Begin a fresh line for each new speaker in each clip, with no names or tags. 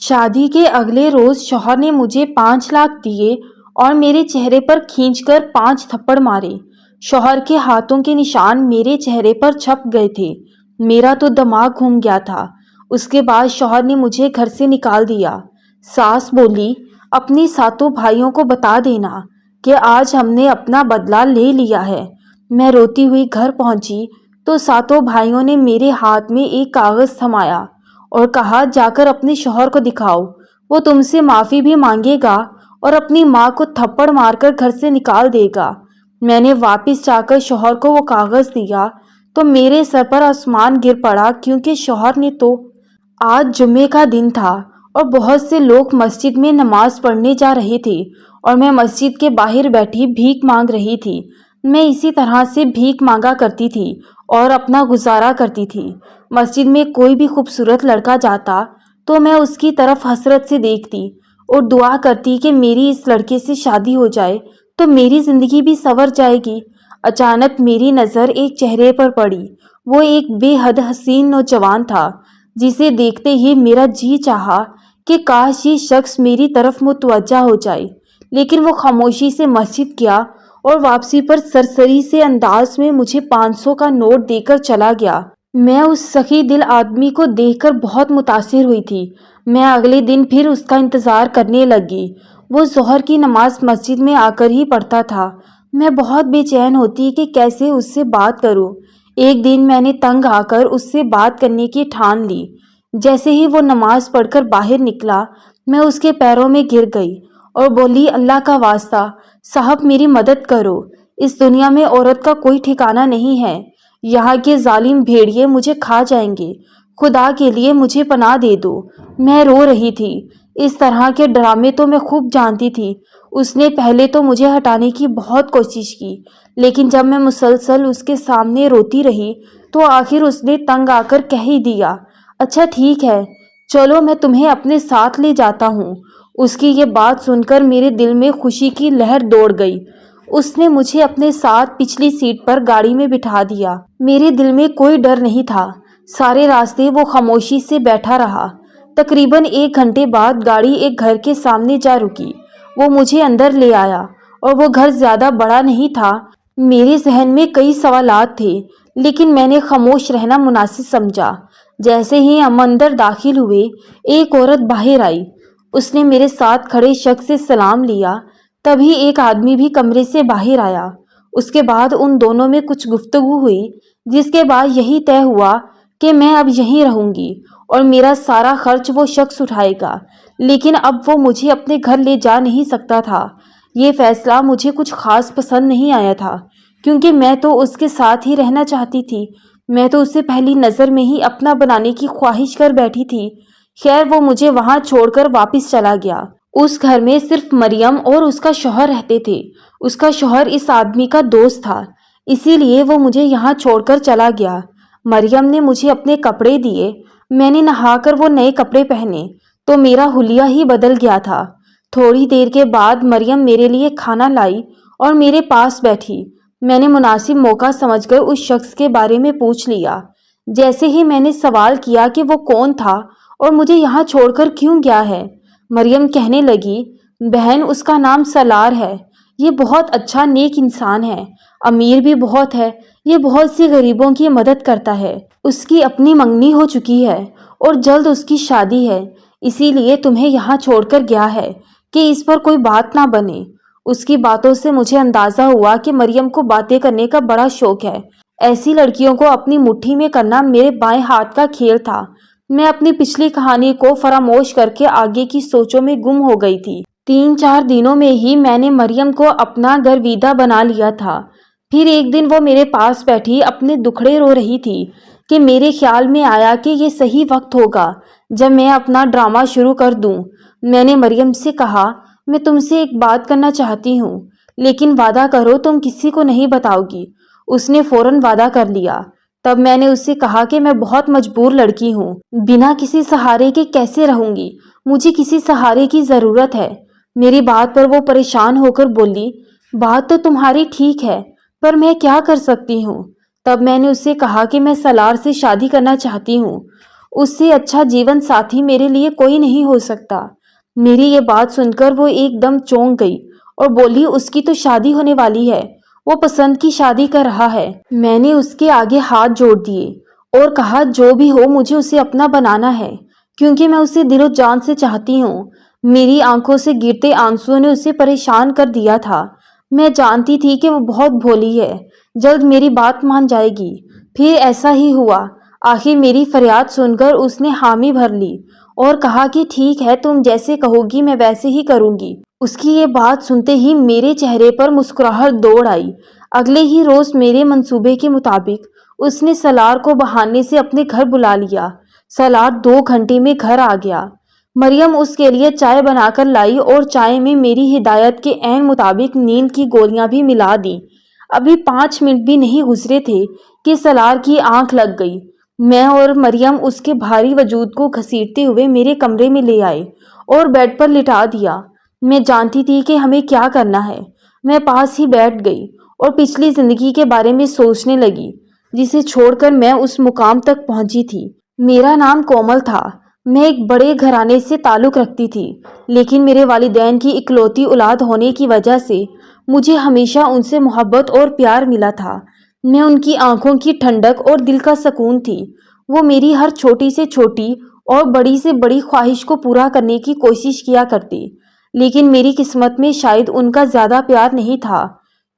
شادی کے اگلے روز شوہر نے مجھے 5 لاکھ دیے اور میرے چہرے پر کھینچ کر 5 تھپڑ مارے۔ شوہر کے ہاتھوں کے نشان میرے چہرے پر چھپ گئے تھے۔ میرا تو دماغ گھوم گیا تھا۔ اس کے بعد شوہر نے مجھے گھر سے نکال دیا۔ ساس بولی، اپنے ساتوں بھائیوں کو بتا دینا کہ آج ہم نے اپنا بدلہ لے لیا ہے۔ میں روتی ہوئی گھر پہنچی تو ساتوں بھائیوں نے میرے ہاتھ میں ایک کاغذ تھمایا اور کہا، جا کر اپنے شوہر کو دکھاؤ، وہ تم سے معافی بھی مانگے گا اور اپنی ماں کو تھپڑ مار کر گھر سے نکال دے گا۔ میں نے واپس جا کر شوہر کو وہ کاغذ دیا تو میرے سر پر آسمان گر پڑا، کیونکہ شوہر نے تو آج جمعے کا دن تھا اور بہت سے لوگ مسجد میں نماز پڑھنے جا رہے تھے اور میں مسجد کے باہر بیٹھی بھیک مانگ رہی تھی۔ میں اسی طرح سے بھیک مانگا کرتی تھی اور اپنا گزارا کرتی تھی۔ مسجد میں کوئی بھی خوبصورت لڑکا جاتا تو میں اس کی طرف حسرت سے دیکھتی اور دعا کرتی کہ میری اس لڑکے سے شادی ہو جائے تو میری زندگی بھی سنور جائے گی۔ اچانک میری نظر ایک چہرے پر پڑی۔ وہ ایک بے حد حسین نوجوان تھا جسے دیکھتے ہی میرا جی چاہا کہ کاش یہ شخص میری طرف متوجہ ہو جائے، لیکن وہ خاموشی سے مسجد گیا اور واپسی پر سرسری سے انداز میں مجھے 500 کا نوٹ دے کر چلا گیا۔ میں اس سخی دل آدمی کو دیکھ کر بہت متاثر ہوئی تھی۔ میں اگلے دن پھر اس کا انتظار کرنے لگی۔ وہ ظہر کی نماز مسجد میں آ کر ہی پڑھتا تھا۔ میں بہت بے چین ہوتی کہ کیسے اس سے بات کروں۔ ایک دن میں نے تنگ آ کر اس سے بات کرنے کی ٹھان لی۔ جیسے ہی وہ نماز پڑھ کر باہر نکلا، میں اس کے پیروں میں گر گئی اور بولی، اللہ کا واسطہ صاحب میری مدد کرو، اس دنیا میں عورت کا کوئی ٹھکانہ نہیں ہے، یہاں کے ظالم بھیڑیے مجھے کھا جائیں گے، خدا کے لیے مجھے پناہ دے دو۔ میں رو رہی تھی۔ اس طرح کے ڈرامے تو میں خوب جانتی تھی۔ اس نے پہلے تو مجھے ہٹانے کی بہت کوشش کی، لیکن جب میں مسلسل اس کے سامنے روتی رہی تو آخر اس نے تنگ آ کر کہہ ہی دیا، اچھا ٹھیک ہے، چلو میں تمہیں اپنے ساتھ لے جاتا ہوں۔ اس کی یہ بات سن کر میرے دل میں خوشی کی لہر دوڑ گئی۔ اس نے مجھے اپنے ساتھ پچھلی سیٹ پر گاڑی میں بٹھا دیا۔ میرے دل میں کوئی ڈر نہیں تھا۔ سارے راستے وہ خاموشی سے بیٹھا رہا۔ تقریباً 1 گھنٹے بعد گاڑی ایک گھر کے سامنے جا رکی۔ وہ مجھے اندر لے آیا اور وہ گھر زیادہ بڑا نہیں تھا۔ میرے ذہن میں کئی سوالات تھے، لیکن میں نے خاموش رہنا مناسب سمجھا۔ جیسے ہی ہم اندر داخل ہوئے، ایک عورت باہر آئی۔ اس نے میرے ساتھ کھڑے شخص سے سلام لیا۔ تبھی ایک آدمی بھی کمرے سے باہر آیا۔ اس کے بعد ان دونوں میں کچھ گفتگو ہوئی، جس کے بعد یہی طے ہوا کہ میں اب یہیں رہوں گی اور میرا سارا خرچ وہ شخص اٹھائے گا، لیکن اب وہ مجھے اپنے گھر لے جا نہیں سکتا تھا۔ یہ فیصلہ مجھے کچھ خاص پسند نہیں آیا تھا، کیونکہ میں تو اس کے ساتھ ہی رہنا چاہتی تھی۔ میں تو اسے پہلی نظر میں ہی اپنا بنانے کی خواہش کر بیٹھی تھی۔ خیر، وہ مجھے وہاں چھوڑ کر واپس چلا گیا۔ اس گھر میں صرف مریم اور اس کا شوہر رہتے تھے۔ اس کا شوہر اس آدمی کا دوست تھا، اسی لیے وہ مجھے یہاں چھوڑ کر چلا گیا۔ مریم نے مجھے اپنے کپڑے دیے۔ میں نے نہا کر وہ نئے کپڑے پہنے تو میرا حلیہ ہی بدل گیا تھا۔ تھوڑی دیر کے بعد مریم میرے لیے کھانا لائی اور میرے پاس بیٹھی۔ میں نے مناسب موقع سمجھ کر اس شخص کے بارے میں پوچھ لیا۔ جیسے ہی میں نے سوال کیا کہ وہ کون تھا اور مجھے یہاں چھوڑ کر کیوں گیا ہے، مریم کہنے لگی، بہن اس کا نام سالار ہے، یہ بہت اچھا نیک انسان ہے، امیر بھی بہت ہے، یہ بہت سی غریبوں کی مدد کرتا ہے، اس کی اپنی منگنی ہو چکی ہے اور جلد اس کی شادی ہے، اسی لیے تمہیں یہاں چھوڑ کر گیا ہے کہ اس پر کوئی بات نہ بنے۔ اس کی باتوں سے مجھے اندازہ ہوا کہ مریم کو باتیں کرنے کا بڑا شوق ہے۔ ایسی لڑکیوں کو اپنی مٹھی میں کرنا میرے بائیں ہاتھ کا کھیل تھا۔ میں اپنی پچھلی کہانی کو فراموش کر کے آگے کی سوچوں میں گم ہو گئی تھی۔ 3-4 دنوں میں ہی میں نے مریم کو اپنا گرویدہ بنا لیا تھا۔ پھر ایک دن وہ میرے پاس بیٹھی اپنے دکھڑے رو رہی تھی کہ میرے خیال میں آیا کہ یہ صحیح وقت ہوگا جب میں اپنا ڈرامہ شروع کر دوں۔ میں نے مریم سے کہا، میں تم سے ایک بات کرنا چاہتی ہوں، لیکن وعدہ کرو تم کسی کو نہیں بتاؤ گی۔ اس نے فوراً وعدہ کر لیا۔ تب میں نے اس سے کہا کہ میں بہت مجبور لڑکی ہوں، بنا کسی سہارے کے کیسے رہوں گی، مجھے کسی سہارے کی ضرورت ہے۔ میری بات پر وہ پریشان ہو کر بولی، بات تو تمہاری ٹھیک ہے، پر میں کیا کر سکتی ہوں؟ تب میں نے اس سے کہا کہ میں سالار سے شادی کرنا چاہتی ہوں۔ اس سے اچھا جیون ساتھی میرے لیے کوئی نہیں ہو سکتا۔ میری یہ بات سن کر وہ ایک دم چونک گئی اور بولی، اس کی تو شادی ہونے والی ہے، وہ پسند کی شادی کر رہا ہے۔ میں نے اس کے آگے ہاتھ جوڑ دیے اور کہا، جو بھی ہو مجھے اسے اپنا بنانا ہے، کیونکہ میں اسے دل و جان سے چاہتی ہوں۔ میری آنکھوں سے گرتے آنسوؤں نے اسے پریشان کر دیا تھا۔ میں جانتی تھی کہ وہ بہت بھولی ہے، جلد میری بات مان جائے گی۔ پھر ایسا ہی ہوا۔ آخر میری فریاد سن کر اس نے حامی بھر لی اور کہا کہ ٹھیک ہے، تم جیسے کہو گی میں ویسے ہی کروں گی۔ اس کی یہ بات سنتے ہی میرے چہرے پر مسکراہٹ دوڑ آئی۔ اگلے ہی روز میرے منصوبے کے مطابق اس نے سالار کو بہانے سے اپنے گھر بلا لیا۔ سالار 2 گھنٹے میں گھر آ گیا۔ مریم اس کے لیے چائے بنا کر لائی اور چائے میں میری ہدایت کے عین مطابق نیند کی گولیاں بھی ملا دیں۔ ابھی 5 منٹ بھی نہیں گزرے تھے کہ سالار کی آنکھ لگ گئی۔ میں اور مریم اس کے بھاری وجود کو گھسیٹتے ہوئے میرے کمرے میں لے آئے اور بیڈ پر لٹا دیا۔ میں جانتی تھی کہ ہمیں کیا کرنا ہے۔ میں پاس ہی بیٹھ گئی اور پچھلی زندگی کے بارے میں سوچنے لگی، جسے چھوڑ کر میں اس مقام تک پہنچی تھی۔ میرا نام کومل تھا۔ میں ایک بڑے گھرانے سے تعلق رکھتی تھی، لیکن میرے والدین کی اکلوتی اولاد ہونے کی وجہ سے مجھے ہمیشہ ان سے محبت اور پیار ملا تھا۔ میں ان کی آنکھوں کی ٹھنڈک اور دل کا سکون تھی۔ وہ میری ہر چھوٹی سے چھوٹی اور بڑی سے بڑی خواہش کو پورا کرنے کی کوشش کیا کرتے، لیکن میری قسمت میں شاید ان کا زیادہ پیار نہیں تھا،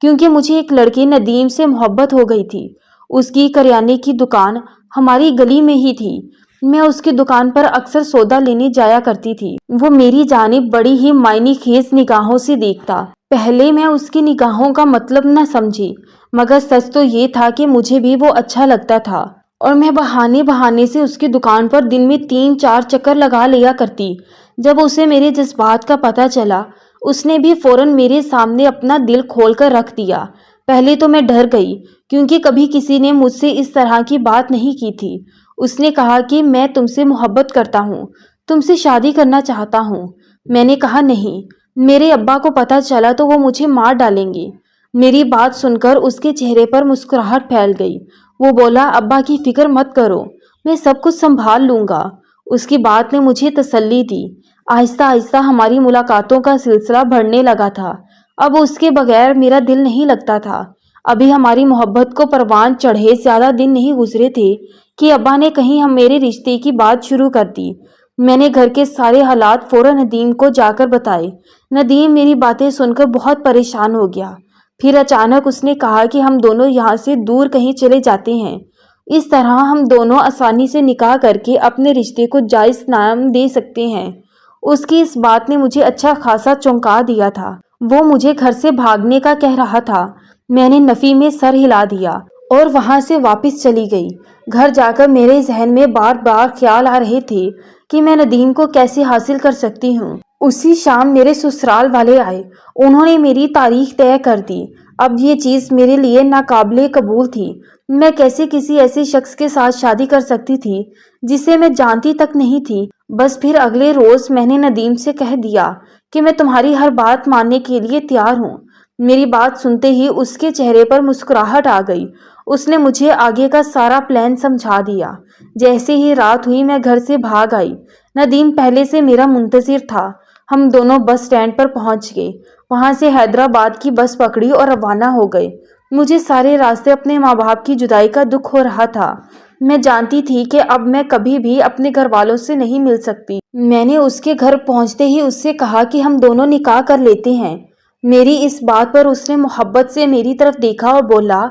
کیونکہ مجھے ایک لڑکے ندیم سے محبت ہو گئی تھی۔ اس کی کریانے کی دکان ہماری گلی میں ہی تھی۔ میں اس کی دکان پر اکثر سودا لینے جایا کرتی تھی۔ وہ میری جانب بڑی ہی معنی خیز نگاہوں سے دیکھتا۔ پہلے میں اس کی نگاہوں کا مطلب نہ سمجھی، مگر سچ تو یہ تھا کہ مجھے بھی وہ اچھا لگتا تھا اور میں بہانے بہانے سے اس کی دکان پر دن میں 3-4 چکر لگا لیا کرتی۔ جب اسے میرے جذبات کا پتہ چلا، اس نے بھی فوراً میرے سامنے اپنا دل کھول کر رکھ دیا۔ پہلے تو میں ڈر گئی، کیونکہ کبھی کسی نے مجھ سے اس طرح کی بات نہیں کی تھی۔ اس نے کہا کہ میں تم سے محبت کرتا ہوں، تم سے شادی کرنا چاہتا ہوں۔ میں نے کہا نہیں، میرے ابا کو پتہ چلا تو وہ مجھے مار ڈالیں گے۔ میری بات سن کر اس کے چہرے پر مسکراہٹ پھیل گئی۔ وہ بولا، ابا کی فکر مت کرو، میں سب کچھ سنبھال لوں گا۔ اس کی بات نے مجھے تسلی دی۔ آہستہ آہستہ ہماری ملاقاتوں کا سلسلہ بڑھنے لگا تھا۔ اب اس کے بغیر میرا دل نہیں لگتا تھا۔ ابھی ہماری محبت کو پروان چڑھے زیادہ دن نہیں گزرے تھے کہ ابا نے کہیں ہم میرے رشتے کی بات شروع کر دی۔ میں نے گھر کے سارے حالات فوراً ندیم کو جا کر بتائے۔ ندیم میری باتیں سن کر بہت پریشان ہو گیا۔ پھر اچانک اس نے کہا کہ ہم دونوں یہاں سے دور کہیں چلے جاتے ہیں۔ اس طرح ہم دونوں آسانی سے نکاح کر کے اپنے رشتے کو جائز نام دے سکتے ہیں۔ اس کی اس بات نے مجھے اچھا خاصا چونکا دیا تھا۔ وہ مجھے گھر سے بھاگنے کا کہہ رہا تھا۔ میں نے نفی میں سر ہلا دیا اور وہاں سے واپس چلی گئی۔ گھر جا کر میرے ذہن میں بار بار خیال آ رہے تھے کہ میں ندیم کو کیسے حاصل کر سکتی ہوں۔ اسی شام میرے سسرال والے آئے۔ انہوں نے میری تاریخ طے کر دی۔ اب یہ چیز میرے لیے ناقابل قبول تھی۔ میں کیسے کسی ایسے شخص کے ساتھ شادی کر سکتی تھی جسے میں جانتی تک نہیں تھی۔ بس پھر اگلے روز میں نے ندیم سے کہہ دیا کہ میں تمہاری ہر بات ماننے کے لیے تیار ہوں۔ میری بات سنتے ہی اس کے چہرے پر مسکراہٹ آ گئی۔ اس نے مجھے آگے کا سارا پلان سمجھا دیا۔ جیسے ہی رات ہوئی میں گھر سے بھاگ آئی۔ ندیم پہلے سے میرا منتظر تھا۔ ہم دونوں بس اسٹینڈ پر پہنچ گئے۔ وہاں سے حیدرآباد کی بس پکڑی اور روانہ ہو گئے۔ مجھے سارے راستے اپنے ماں باپ کی جدائی کا دکھ ہو رہا تھا۔ میں جانتی تھی کہ اب میں کبھی بھی اپنے گھر والوں سے نہیں مل سکتی۔ میں نے اس کے گھر پہنچتے ہی اس سے کہا کہ ہم دونوں نکاح کر لیتے ہیں۔ میری اس بات پر اس نے محبت سے میری طرف دیکھا اور بولا،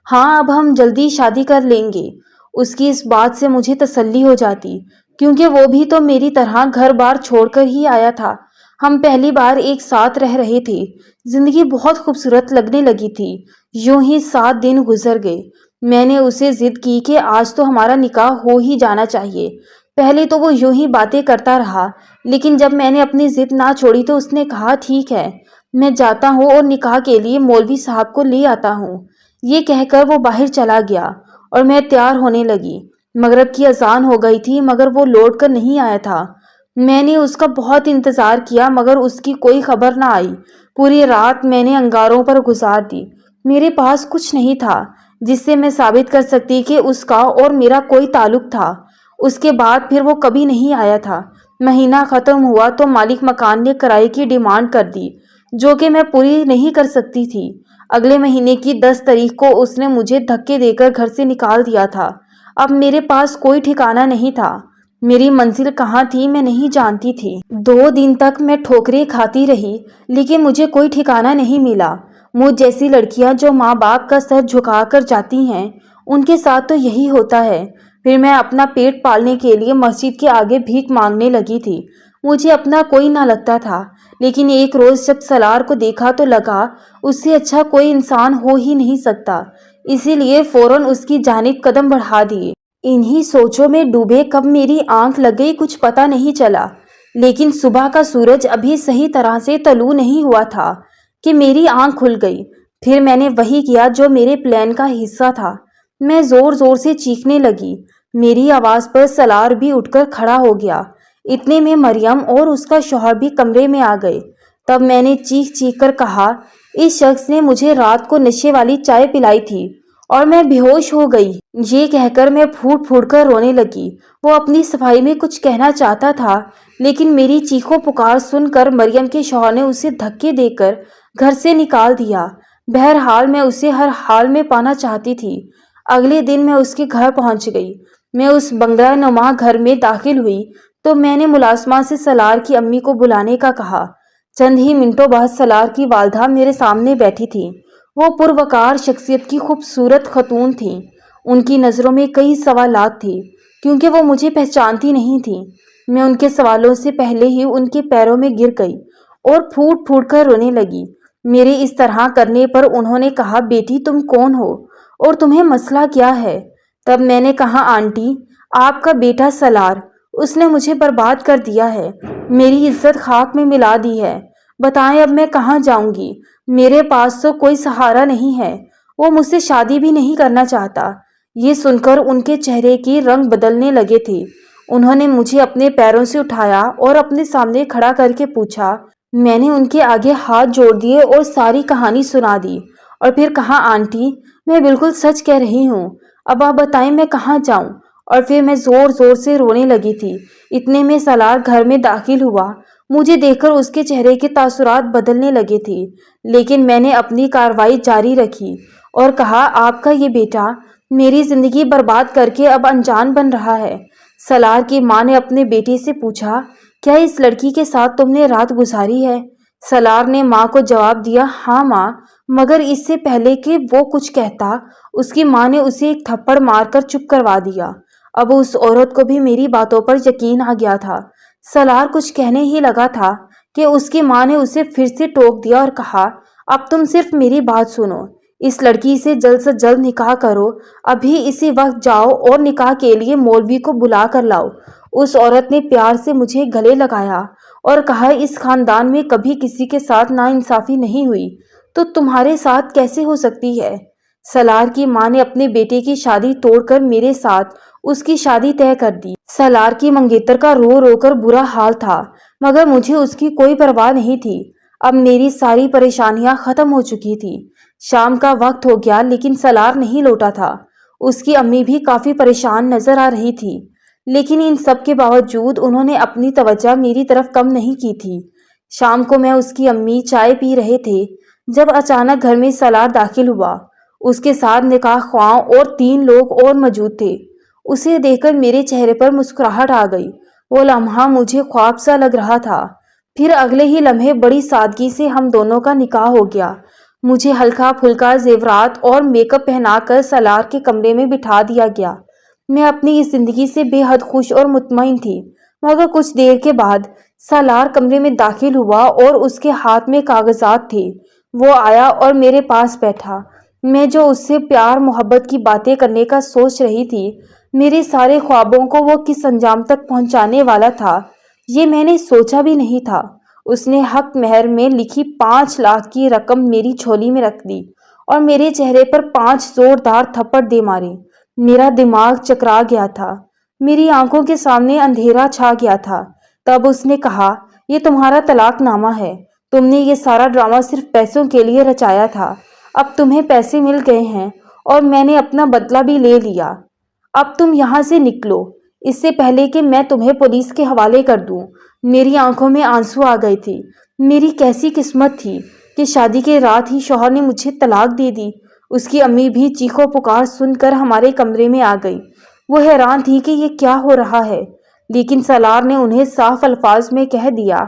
ہاں اب ہم جلدی شادی کر لیں گے۔ اس کی اس بات سے مجھے تسلی ہو جاتی، کیونکہ وہ بھی تو میری طرح گھر بار چھوڑ کر ہی آیا تھا۔ ہم پہلی بار ایک ساتھ رہ رہے تھے۔ زندگی بہت خوبصورت لگنے لگی تھی۔ یوں ہی 7 دن گزر گئے۔ میں نے اسے ضد کی کہ آج تو ہمارا نکاح ہو ہی جانا چاہیے۔ پہلے تو وہ یوں ہی باتیں کرتا رہا، لیکن جب میں نے اپنی ضد نہ چھوڑی تو اس نے کہا، ٹھیک ہے، میں جاتا ہوں اور نکاح کے لیے مولوی صاحب کو لے آتا ہوں۔ یہ کہہ کر وہ باہر چلا گیا اور میں تیار ہونے لگی۔ مغرب کی اذان ہو گئی تھی مگر وہ لوٹ کر نہیں آیا تھا۔ میں نے اس کا بہت انتظار کیا مگر اس کی کوئی خبر نہ آئی۔ پوری رات میں نے انگاروں پر گزار دی۔ میرے پاس کچھ نہیں تھا جس سے میں ثابت کر سکتی کہ اس کا اور میرا کوئی تعلق تھا۔ اس کے بعد پھر وہ کبھی نہیں آیا تھا۔ مہینہ ختم ہوا تو مالک مکان نے کرائے کی ڈیمانڈ کر دی، جو کہ میں پوری نہیں کر سکتی تھی۔ اگلے مہینے کی 10 تاریخ کو اس نے مجھے دھکے دے کر گھر سے نکال دیا تھا۔ اب میرے پاس کوئی ٹھکانہ نہیں تھا، میری منزل کہاں تھی میں نہیں جانتی تھی۔ 2 دن تک میں ٹھوکریں کھاتی رہی، لیکن مجھے کوئی ٹھکانہ نہیں ملا۔ مجھ جیسی لڑکیاں جو ماں باپ کا سر جھکا کر جاتی ہیں، ان کے ساتھ تو یہی ہوتا ہے۔ پھر میں اپنا پیٹ پالنے کے لیے مسجد کے آگے بھیک مانگنے لگی تھی۔ مجھے اپنا کوئی نہ لگتا تھا، لیکن ایک روز جب سالار کو دیکھا تو لگا اس سے اچھا کوئی انسان ہو ہی نہیں سکتا، اسی لیے فوراً اس کی جانب قدم بڑھا دیے۔ انہی سوچوں میں ڈوبے کب میری آنکھ لگ گئی کچھ پتہ نہیں چلا، لیکن صبح کا سورج ابھی صحیح طرح سے طلوع نہیں ہوا تھا کہ میری آنکھ کھل گئی۔ پھر میں نے وہی کیا جو میرے پلان کا حصہ تھا، میں زور زور سے چیخنے لگی۔ میری آواز پر سالار بھی اٹھ کر کھڑا ہو گیا۔ اتنے میں مریم اور اس کا شوہر بھی کمرے میں آ گئے۔ تب میں نے چیخ چیخ کر کہا، اس شخص نے مجھے رات کو نشے والی چائے پلائی تھی اور میں بے ہوش ہو گئی۔ یہ کہہ کر میں پھوٹ پھوٹ کر رونے لگی۔ وہ اپنی صفائی میں کچھ کہنا چاہتا تھا، لیکن میری چیخو پکار سن کر مریم کے شوہر نے اسے دھکے دے کر گھر سے نکال دیا۔ بہرحال میں اسے ہر حال میں پانا چاہتی تھی۔ اگلے دن میں اس کے گھر پہنچ گئی۔ میں اس بنگلہ نما گھر میں داخل ہوئی تو میں نے ملازمہ سے سالار کی امی کو بلانے کا کہا۔ چند ہی منٹوں بعد سالار کی والدہ میرے سامنے بیٹھی تھی۔ وہ پروقار شخصیت کی خوبصورت خاتون تھیں۔ ان کی نظروں میں کئی سوالات تھے، کیونکہ وہ مجھے پہچانتی نہیں تھیں۔ میں ان کے سوالوں سے پہلے ہی ان کے پیروں میں گر گئی اور پھوٹ پھوٹ کر رونے لگی۔ میرے اس طرح کرنے پر انہوں نے کہا، بیٹی تم کون ہو اور تمہیں مسئلہ کیا ہے؟ تب میں نے کہا، آنٹی آپ کا بیٹا سالار، اس نے مجھے برباد کر دیا ہے، میری عزت خاک میں ملا دی ہے۔ بتائیں اب میں کہاں جاؤں گی؟ میرے پاس تو کوئی سہارا نہیں ہے۔ وہ مجھ سے شادی بھی نہیں کرنا چاہتا۔ یہ سن کر ان کے چہرے کی رنگ بدلنے لگے تھے۔ انہوں نے مجھے اپنے پیروں سے اٹھایا اور اپنے سامنے کھڑا کر کے پوچھا۔ میں نے ان کے آگے ہاتھ جوڑ دیے اور ساری کہانی سنا دی، اور پھر کہا، آنٹی میں بالکل سچ کہہ رہی ہوں، اب آپ بتائیں میں کہاں جاؤں؟ اور پھر میں زور زور سے رونے لگی تھی۔ اتنے میں سالار گھر میں داخل ہوا۔ مجھے دیکھ کر اس کے چہرے کے تاثرات بدلنے لگے تھے، لیکن میں نے اپنی کارروائی جاری رکھی اور کہا، آپ کا یہ بیٹا میری زندگی برباد کر کے اب انجان بن رہا ہے۔ سالار کی ماں نے اپنے بیٹے سے پوچھا، کیا اس لڑکی کے ساتھ تم نے رات گزاری ہے؟ سالار نے ماں کو جواب دیا، ہاں ماں، مگر اس سے پہلے کہ وہ کچھ کہتا، اس کی ماں نے اسے ایک تھپڑ مار کر چپ کروا دیا۔ اب اس عورت کو بھی میری باتوں پر یقین آ گیا تھا۔ سالار کچھ کہنے ہی لگا تھا کہ اس کی ماں نے اسے پھر سے ٹوک دیا اور کہا، اب تم صرف میری بات سنو، اس لڑکی سے جلد نکاح کرو، ابھی اسی وقت جاؤ اور نکاح کے لیے مولوی کو بلا کر لاؤ۔ اس عورت نے پیار سے مجھے گلے لگایا اور کہا، اس خاندان میں کبھی کسی کے ساتھ ناانصافی نہیں ہوئی، تو تمہارے ساتھ کیسے ہو سکتی ہے؟ سالار کی ماں نے اپنے بیٹے کی شادی توڑ کر میرے ساتھ اس کی شادی طے کر دی۔ سالار کی منگیتر کا رو رو کر برا حال تھا، مگر مجھے اس کی کوئی پرواہ نہیں تھی۔ اب میری ساری پریشانیاں ختم ہو چکی تھی۔ شام کا وقت ہو گیا، لیکن سالار نہیں لوٹا تھا۔ اس کی امی بھی کافی پریشان نظر آ رہی تھی، لیکن ان سب کے باوجود انہوں نے اپنی توجہ میری طرف کم نہیں کی تھی۔ شام کو میں اس کی امی چائے پی رہے تھے جب اچانک گھر میں سالار داخل ہوا۔ اس کے ساتھ نکاح خواہ اور 3 لوگ اور موجود تھے۔ اسے دیکھ کر میرے چہرے پر مسکراہٹ آ گئی۔ وہ لمحہ مجھے خواب سا لگ رہا تھا۔ پھر اگلے ہی لمحے بڑی سادگی سے ہم دونوں کا نکاح ہو گیا۔ مجھے ہلکا پھلکا زیورات اور میک اپ پہنا کر سالار کے کمرے میں بٹھا دیا گیا۔ میں اپنی اس زندگی سے بے حد خوش اور مطمئن تھی، مگر کچھ دیر کے بعد سالار کمرے میں داخل ہوا اور اس کے ہاتھ میں کاغذات تھے۔ وہ آیا اور میرے پاس بیٹھا۔ میں جو اس سے پیار محبت کی باتیں کرنے کا سوچ رہی تھی، میرے سارے خوابوں کو وہ کس انجام تک پہنچانے والا تھا، یہ میں نے سوچا بھی نہیں تھا۔ اس نے حق مہر میں لکھی 5 لاکھ کی رقم میری جھولی میں رکھ دی اور میرے چہرے پر 5 زوردار تھپڑ دے مارے۔ میرا دماغ چکرا گیا تھا، میری آنکھوں کے سامنے اندھیرا چھا گیا تھا۔ تب اس نے کہا، یہ تمہارا طلاق نامہ ہے، تم نے یہ سارا ڈرامہ صرف پیسوں کے لیے رچایا تھا۔ اب تمہیں پیسے مل گئے ہیں اور میں نے اپنا بدلہ بھی لے لیا، اب تم یہاں سے نکلو۔ اس سے پہلے کہ میں تمہیں پولیس کے حوالے کر دوں۔ میری آنکھوں میں آنسو آ گئے تھے۔ میری کیسی قسمت تھی کہ شادی کے رات ہی شوہر نے مجھے طلاق دے دی۔ اس کی امی بھی چیخو پکار سن کر ہمارے کمرے میں آ گئی۔ وہ حیران تھی کہ یہ کیا ہو رہا ہے، لیکن سالار نے انہیں صاف الفاظ میں کہہ دیا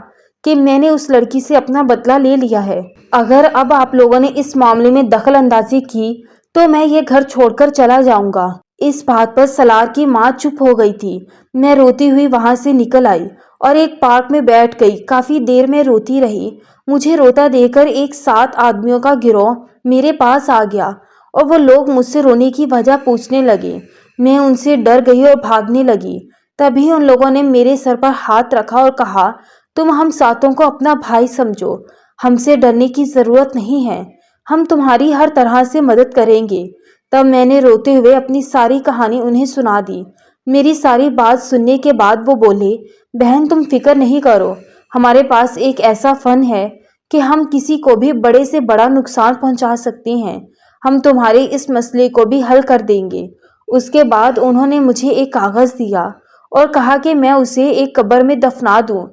کہ میں نے اس لڑکی سے اپنا بدلہ لے لیا ہے۔ اگر اب آپ لوگوں نے اس معاملے میں دخل اندازی کی تو میں یہ گھر چھوڑ کر چلا جاؤں گا۔ اس بات پر سالار کی ماں چپ ہو گئی تھی۔ میں روتی ہوئی وہاں سے نکل آئی اور ایک پارک میں بیٹھ گئی۔ کافی دیر میں روتی رہی۔ مجھے روتا دیکھ کر ایک 7 آدمیوں کا گروہ میرے پاس آ گیا اور وہ لوگ مجھ سے رونے کی وجہ پوچھنے لگے۔ میں ان سے ڈر گئی اور بھاگنے لگی۔ تبھی ان لوگوں نے میرے سر پر ہاتھ رکھا اور کہا، تم ہم ساتوں کو اپنا بھائی سمجھو، ہم سے ڈرنے کی ضرورت نہیں ہے، ہم تمہاری ہر طرح سے مدد کریں گے۔ تب میں نے روتے ہوئے اپنی ساری کہانی انہیں سنا دی۔ میری ساری بات سننے کے بعد وہ بولے، بہن تم فکر نہیں کرو، ہمارے پاس ایک ایسا فن ہے کہ ہم کسی کو بھی بڑے سے بڑا نقصان پہنچا سکتے ہیں، ہم تمہارے اس مسئلے کو بھی حل کر دیں گے۔ اس کے بعد انہوں نے مجھے ایک کاغذ دیا اور کہا کہ میں اسے ایک قبر میں دفنا دوں۔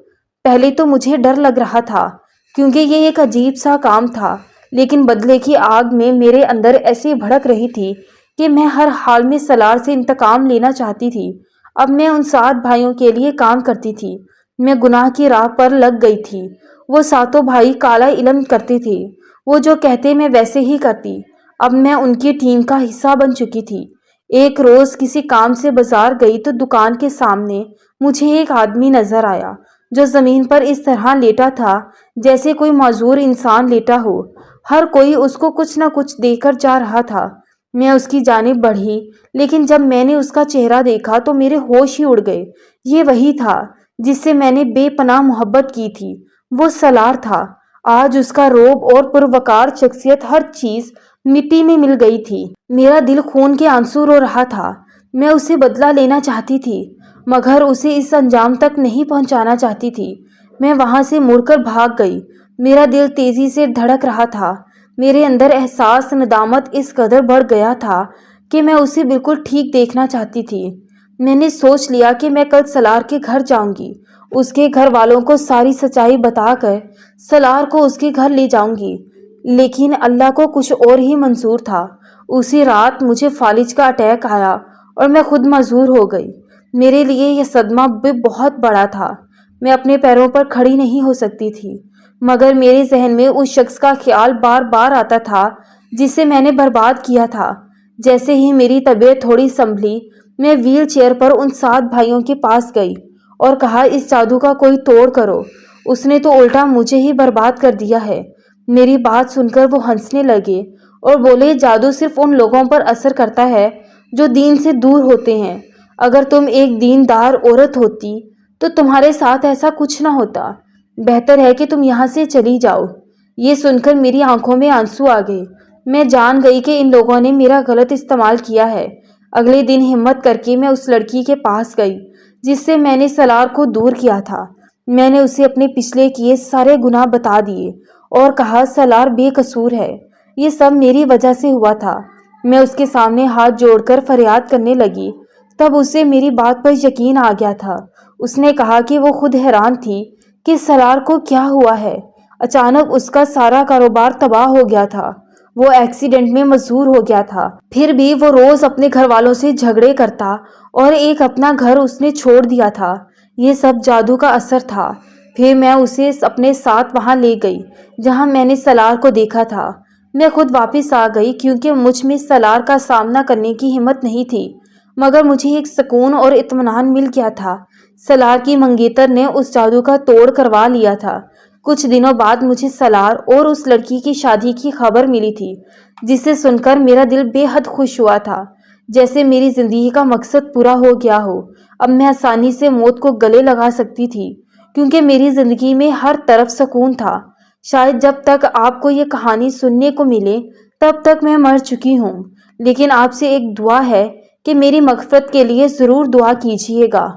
پہلے تو مجھے ڈر لگ رہا تھا کیونکہ یہ ایک عجیب سا کام تھا، لیکن بدلے کی آگ میں میرے اندر ایسی بھڑک رہی تھی کہ میں ہر حال میں سالار سے انتقام لینا چاہتی تھی۔ اب میں ان 7 بھائیوں کے لیے کام کرتی تھی۔ میں گناہ کی راہ پر لگ گئی تھی۔ وہ 7 بھائی کالا علم کرتے تھے، وہ جو کہتے میں ویسے ہی کرتی۔ اب میں ان کی ٹیم کا حصہ بن چکی تھی۔ ایک روز کسی کام سے بازار گئی تو دکان کے سامنے مجھے ایک آدمی نظر آیا جو زمین پر اس طرح لیٹا تھا جیسے کوئی معذور انسان لیٹا ہو۔ ہر کوئی اس کو کچھ نہ کچھ دے کر جا رہا تھا۔ میں اس کی جانب بڑھی، لیکن جب میں نے اس کا چہرہ دیکھا تو میرے ہوش ہی اڑ گئے۔ یہ وہی تھا جس سے میں نے بے پناہ محبت کی تھی، وہ سالار تھا۔ آج اس کا روب اور پروقار شخصیت، ہر چیز مٹی میں مل گئی تھی۔ میرا دل خون کے آنسو رو رہا تھا۔ میں اسے بدلہ لینا چاہتی تھی مگر اسے اس انجام تک نہیں پہنچانا چاہتی تھی۔ میں وہاں سے مڑ کر بھاگ گئی۔ میرا دل تیزی سے دھڑک رہا تھا۔ میرے اندر احساس ندامت اس قدر بڑھ گیا تھا کہ میں اسے بالکل ٹھیک دیکھنا چاہتی تھی۔ میں نے سوچ لیا کہ میں کل سالار کے گھر جاؤں گی، اس کے گھر والوں کو ساری سچائی بتا کر سالار کو اس کے گھر لے جاؤں گی۔ لیکن اللہ کو کچھ اور ہی منظور تھا۔ اسی رات مجھے فالج کا اٹیک آیا اور میں خود معذور ہو گئی۔ میرے لیے یہ صدمہ بھی بہت بڑا تھا۔ میں اپنے پیروں پر کھڑی نہیں ہو سکتی تھی، مگر میرے ذہن میں اس شخص کا خیال بار بار آتا تھا جسے میں نے برباد کیا تھا۔ جیسے ہی میری طبیعت تھوڑی سنبھلی، میں ویل چیئر پر ان 7 بھائیوں کے پاس گئی اور کہا، اس جادو کا کوئی توڑ کرو، اس نے تو الٹا مجھے ہی برباد کر دیا ہے۔ میری بات سن کر وہ ہنسنے لگے اور بولے، جادو صرف ان لوگوں پر اثر کرتا ہے جو دین سے دور ہوتے ہیں۔ اگر تم ایک دیندار عورت ہوتی تو تمہارے ساتھ ایسا کچھ نہ ہوتا۔ بہتر ہے کہ تم یہاں سے چلی جاؤ۔ یہ سن کر میری آنکھوں میں آنسو آ گئے۔ میں جان گئی کہ ان لوگوں نے میرا غلط استعمال کیا ہے۔ اگلے دن ہمت کر کے میں اس لڑکی کے پاس گئی جس سے میں نے سالار کو دور کیا تھا۔ میں نے اسے اپنے پچھلے کیے سارے گناہ بتا دیے اور کہا، سالار بے قصور ہے، یہ سب میری وجہ سے ہوا تھا۔ میں اس کے سامنے ہاتھ جوڑ کر فریاد کرنے لگی۔ تب اسے میری بات پر یقین آ گیا تھا۔ اس نے کہا کہ وہ خود حیران تھی کہ سالار کو کیا ہوا ہے۔ اچانک اس کا سارا کاروبار تباہ ہو گیا تھا۔ وہ ایکسیڈنٹ میں مجبور ہو گیا تھا۔ پھر بھی وہ روز اپنے گھر والوں سے جھگڑے کرتا اور ایک اپنا گھر اس نے چھوڑ دیا تھا۔ یہ سب جادو کا اثر تھا۔ پھر میں اسے اپنے ساتھ وہاں لے گئی جہاں میں نے سالار کو دیکھا تھا۔ میں خود واپس آ گئی کیونکہ مجھ میں سالار کا سامنا کرنے کی ہمت نہیں تھی، مگر مجھے ایک سکون اور اطمینان مل گیا تھا۔ سالار کی منگیتر نے اس جادو کا توڑ کروا لیا تھا۔ کچھ دنوں بعد مجھے سالار اور اس لڑکی کی شادی کی خبر ملی تھی، جسے سن کر میرا دل بے حد خوش ہوا تھا، جیسے میری زندگی کا مقصد پورا ہو گیا ہو۔ اب میں آسانی سے موت کو گلے لگا سکتی تھی کیونکہ میری زندگی میں ہر طرف سکون تھا۔ شاید جب تک آپ کو یہ کہانی سننے کو ملے تب تک میں مر چکی ہوں، لیکن آپ سے ایک دعا ہے کہ میری مغفرت کے لیے ضرور دعا کیجیے گا۔